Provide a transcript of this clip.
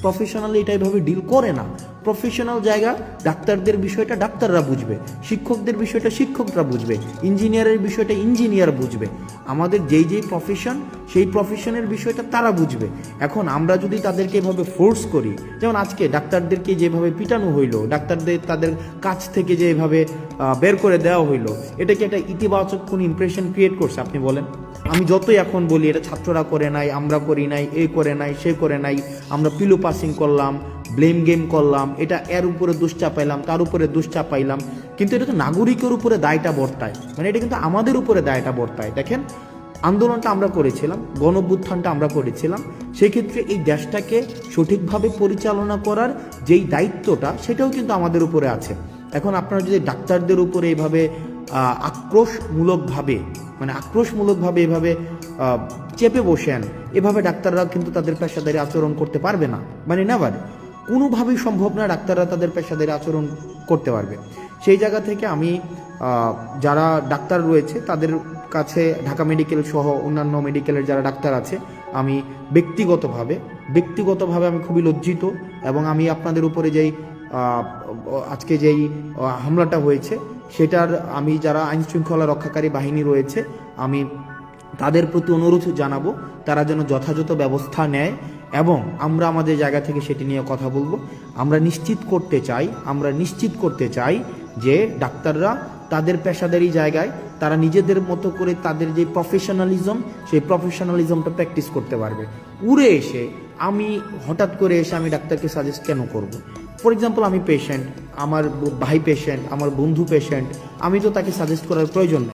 Professionally এটা এভাবে deal করে না। প্রফেশনাল জায়গা, ডাক্তারদের বিষয়টা ডাক্তাররা বুঝবে, শিক্ষকদের বিষয়টা শিক্ষকরা বুঝবে, ইঞ্জিনিয়ারের বিষয়টা ইঞ্জিনিয়ার বুঝবে। আমাদের যেই প্রফেশন, সেই প্রফেশনের বিষয়টা তারা বুঝবে। এখন আমরা যদি তাদেরকে এভাবে ফোর্স করি, যেমন আজকে ডাক্তারদেরকে যেভাবে পিটানো হইলো, ডাক্তারদের তাদের কাছ থেকে যেভাবে বের করে দেওয়া হইলো, এটা কি একটা ইতিবাচক কোন ইমপ্রেশন ক্রিয়েট করছে আপনি বলেন? আমি যতই এখন বলি এটা ছাত্ররা করে নাই, আমরা করি নাই, এ করে নাই, সে করে নাই, আমরা পিলো পাসিং করলাম, ব্লেম গেম করলাম, এটা এর উপরে দোষ চাপাইলাম, তার উপরে দোষ চাপাইলাম, কিন্তু এটা তো নাগরিকের উপরে দায়টা বর্তায়, মানে এটা কিন্তু আমাদের উপরে দায়টা বর্তায়। দেখেন, আন্দোলনটা আমরা করেছিলাম, গণঅভ্যুত্থানটা আমরা করেছিলাম, সেই ক্ষেত্রে এই দেশটাকে সঠিকভাবে পরিচালনা করার যেই দায়িত্বটা, সেটাও কিন্তু আমাদের উপরে আছে। এখন আপনারা যদি ডাক্তারদের উপরে এভাবে আক্রোশমূলকভাবে এভাবে চেপে বসেন, এভাবে ডাক্তাররা কিন্তু তাদের পেশাদারি আচরণ করতে পারবে না, মানে নেভার, কোনোভাবেই সম্ভব না ডাক্তাররা তাদের পেশাদারি আচরণ করতে পারবে। সেই জায়গা থেকে আমি যারা ডাক্তার রয়েছে তাদের কাছে, ঢাকা মেডিকেল সহ অন্যান্য মেডিকেলের যারা ডাক্তার আছে, আমি ব্যক্তিগতভাবে আমি খুবই লজ্জিত। এবং আমি আপনাদের উপরে আজকে যেই হামলাটা হয়েছে, সেটার আমি যারা আইন শৃঙ্খলা রক্ষাকারী বাহিনী রয়েছে, আমি তাদের প্রতি অনুরোধ জানাবো তারা যেন যথাযথ ব্যবস্থা নেয়, এবং আমরা আমাদের জায়গা থেকে সেটি নিয়ে কথা বলবো। আমরা নিশ্চিত করতে চাই যে ডাক্তাররা তাদের পেশাদারি জায়গায় তারা নিজেদের মতো করে তাদের যে প্রফেশনালিজম, সেই প্রফেশনালিজমটা প্র্যাকটিস করতে পারবে। হঠাৎ করে এসে আমি ডাক্তারকে সাজেস্ট কেন করব? ফর এক্সাম্পল, আমি পেশেন্ট, আমার ভাই পেশেন্ট, আমার বন্ধু পেশেন্ট, আমি তো তাকে সাজেস্ট করার প্রয়োজন নেই।